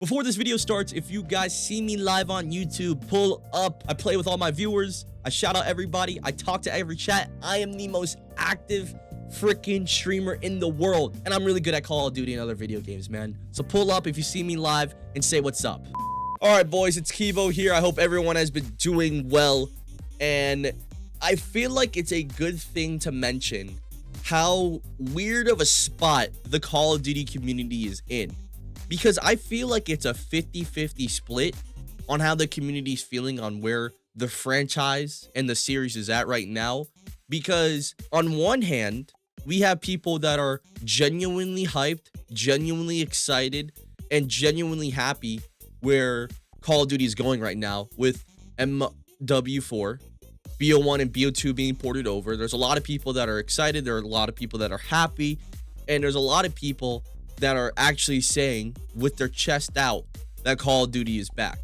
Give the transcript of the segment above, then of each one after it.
Before this video starts, if you guys see me live on YouTube, pull up. I play with all my viewers. I shout out everybody. I talk to every chat. I am the most active freaking streamer in the world, and I'm really good at Call of Duty and other video games, man. So pull up if you see me live and say what's up. All right, boys, it's Kivo here. I hope everyone has been doing well, and I feel like it's a good thing to mention how weird of a spot the Call of Duty community is in, because I feel like it's a 50-50 split on how the community is feeling on where the franchise and the series is at right now. Because on one hand, we have people that are genuinely hyped, genuinely excited, and genuinely happy where Call of Duty is going right now with MW4, BO1 and BO2 being ported over. There's a lot of people that are excited. There are a lot of people that are happy. And there's a lot of people that are actually saying with their chest out that Call of Duty is back.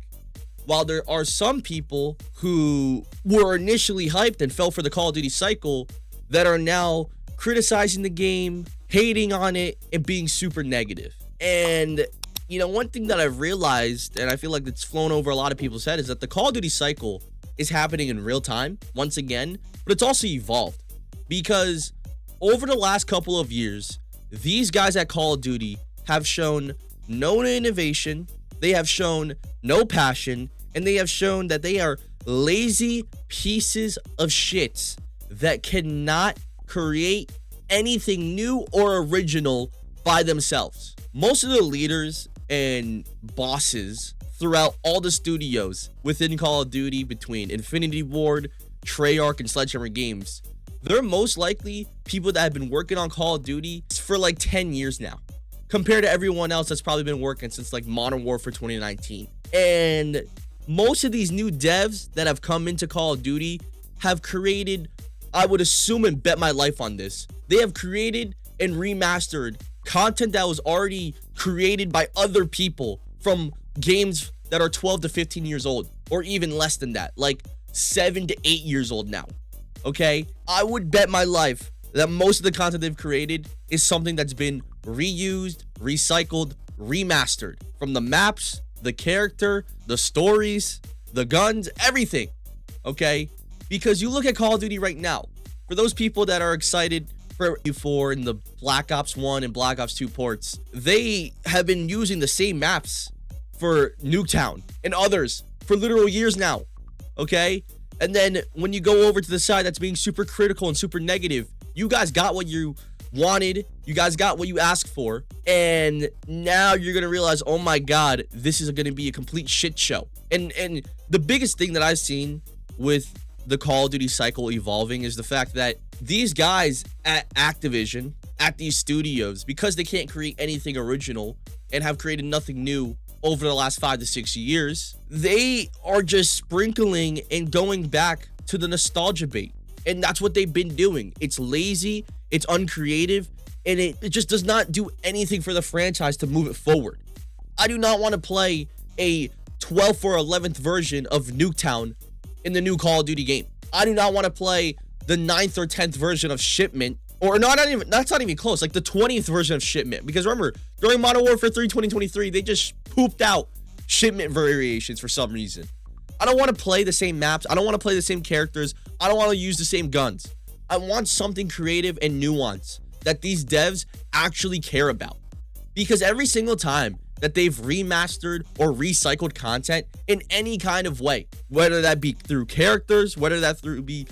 While there are some people who were initially hyped and fell for the Call of Duty cycle that are now criticizing the game, hating on it, and being super negative. And, you know, one thing that I've realized, and I feel like it's flown over a lot of people's head, is that the Call of Duty cycle is happening in real time, once again, but it's also evolved. Because over the last couple of years, these guys at Call of Duty have shown no innovation, they have shown no passion, and they have shown that they are lazy pieces of shit that cannot create anything new or original by themselves. Most of the leaders and bosses throughout all the studios within Call of Duty, between Infinity Ward, Treyarch, and Sledgehammer Games, they're most likely people that have been working on Call of Duty for like 10 years now, compared to everyone else that's probably been working since like Modern Warfare 2019. And most of these new devs that have come into Call of Duty have created, I would assume and bet my life on this, they have created and remastered content that was already created by other people from games that are 12 to 15 years old, or even less than that, like 7 to 8 years old now. Okay, I would bet my life that most of the content they've created is something that's been reused, recycled, remastered, from the maps, the character, the stories, the guns, everything. Okay, because you look at Call of Duty right now, for those people that are excited for U4 and the Black Ops 1 and Black Ops 2 ports, they have been using the same maps for Nuketown and others for literal years now. Okay, and then when you go over to the side that's being super critical and super negative, you guys got what you wanted, you guys got what you asked for, and now you're gonna realize, oh my god, this is gonna be a complete shit show. And the biggest thing that I've seen with the Call of Duty cycle evolving is the fact that these guys at Activision, at these studios, because they can't create anything original and have created nothing new over the last 5 to 6 years, they are just sprinkling and going back to the nostalgia bait. And that's what they've been doing. It's lazy, it's uncreative, and it just does not do anything for the franchise to move it forward. I do not want to play a 12th or 11th version of Nuketown in the new Call of Duty game. I do not want to play the 9th or 10th version of Shipment, or that's not even close, like the 20th version of Shipment. Because remember, during Modern Warfare 3 2023, they just pooped out Shipment variations for some reason. I don't want to play the same maps. I don't want to play the same characters. I don't want to use the same guns. I want something creative and nuanced that these devs actually care about. Because every single time that they've remastered or recycled content in any kind of way, whether that be through characters, whether that be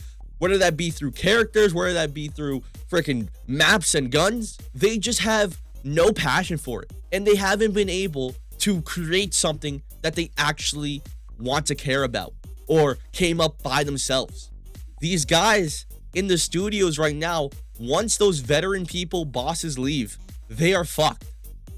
through freaking maps and guns, they just have no passion for it. And they haven't been able to create something that they actually want to care about or came up by themselves. These guys in the studios right now, once those veteran people, bosses, leave, they are fucked,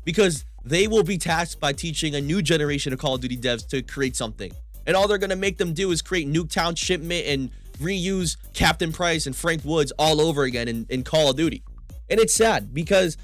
because they will be tasked by teaching a new generation of Call of Duty devs to create something, and all they're gonna make them do is create Nuketown, Shipment, and reuse Captain Price and Frank Woods all over again in Call of Duty. And it's sad, because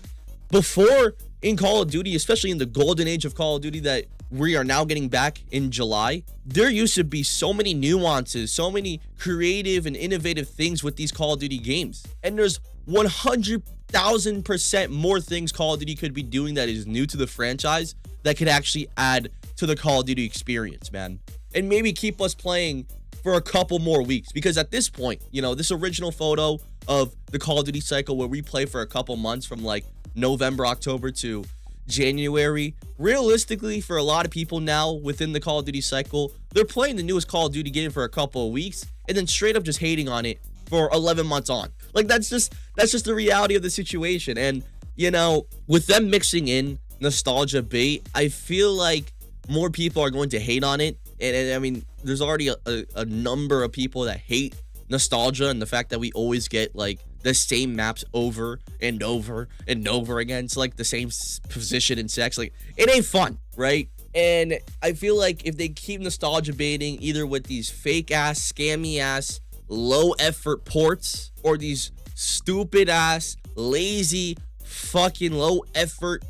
before, in Call of Duty, especially in the golden age of Call of Duty that we are now getting back in July, there used to be so many nuances, so many creative and innovative things with these Call of Duty games. And there's 100,000% more things Call of Duty could be doing that is new to the franchise that could actually add to the Call of Duty experience, man. And maybe keep us playing for a couple more weeks. Because at this point, you know, this original photo of the Call of Duty cycle where we play for a couple months from like November, October to January, realistically for a lot of people now within the Call of Duty cycle, they're playing the newest Call of Duty game for a couple of weeks and then straight up just hating on it for 11 months on. Like that's just the reality of the situation. And you know, with them mixing in Nostalgia Bait, I feel like more people are going to hate on it. And I mean, there's already a number of people that hate nostalgia and the fact that we always get like the same maps over and over and over again. It's like the same position and sex. Like it ain't fun, right? And I feel like if they keep nostalgia baiting either with these fake ass, scammy ass, low effort ports or these stupid ass, lazy, fucking low effort,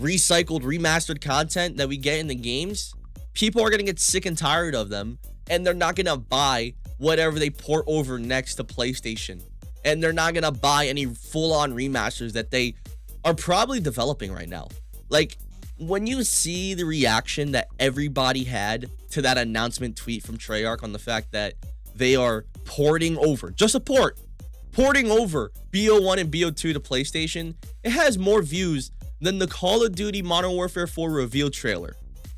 recycled, remastered content that we get in the games, people are gonna get sick and tired of them and they're not gonna buy whatever they port over next to PlayStation. And they're not gonna buy any full-on remasters that they are probably developing right now. Like, when you see the reaction that everybody had to that announcement tweet from Treyarch on the fact that they are porting over, just a porting over BO1 and BO2 to PlayStation, it has more views than the Call of Duty Modern Warfare 4 reveal trailer.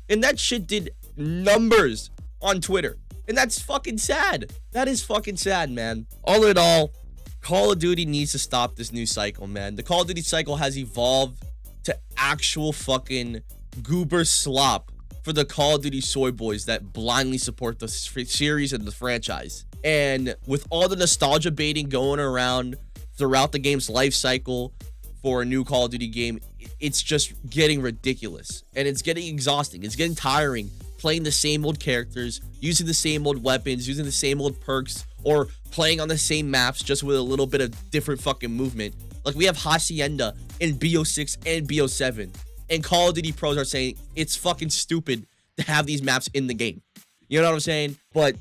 And that shit did numbers on Twitter. And that's fucking sad. That is fucking sad, man. All in all, Call of Duty needs to stop this new cycle, man. The Call of Duty cycle has evolved to actual fucking goober slop for the Call of Duty soy boys that blindly support the series and the franchise. And with all the nostalgia baiting going around throughout the game's life cycle for a new Call of Duty game, it's just getting ridiculous. And it's getting exhausting. It's getting tiring playing the same old characters, using the same old weapons, using the same old perks, or playing on the same maps just with a little bit of different fucking movement. Like we have Hacienda in BO6 and BO7, and Call of Duty pros are saying it's fucking stupid to have these maps in the game. You know what I'm saying? But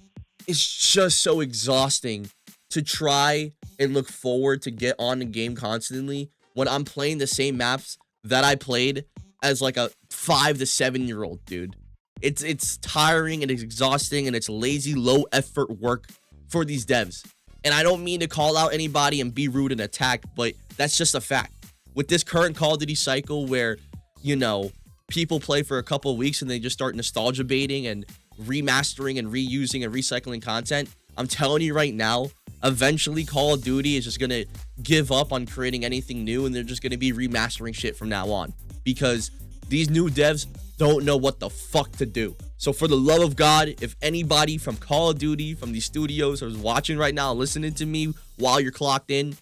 it's just so exhausting to try and look forward to get on the game constantly when I'm playing the same maps that I played as like a 5 to 7 year old, dude. It's tiring and it's exhausting and it's lazy, low effort work for these devs. And I don't mean to call out anybody and be rude and attack, but that's just a fact. With this current Call of Duty cycle where, you know, people play for a couple of weeks and they just start nostalgia baiting and remastering and reusing and recycling content, I'm telling you right now, eventually Call of Duty is just going to give up on creating anything new and they're just going to be remastering shit from now on because these new devs don't know what the fuck to do. So for the love of God, if anybody from Call of Duty, from these studios is watching right now, listening to me while you're clocked in,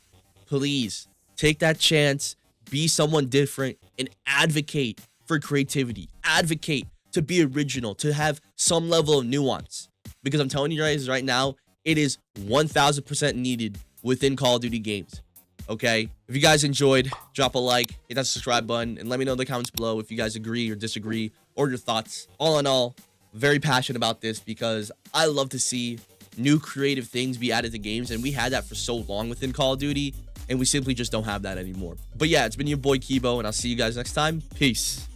please take that chance, be someone different, and advocate for creativity. Advocate to be original, to have some level of nuance. Because I'm telling you guys right now, it is 1000% needed within Call of Duty games. Okay? If you guys enjoyed, drop a like, hit that subscribe button, and let me know in the comments below if you guys agree or disagree or your thoughts. All in all, very passionate about this because I love to see new creative things be added to games, and we had that for so long within Call of Duty, and we simply just don't have that anymore. But yeah, it's been your boy Kibo, and I'll see you guys next time. Peace.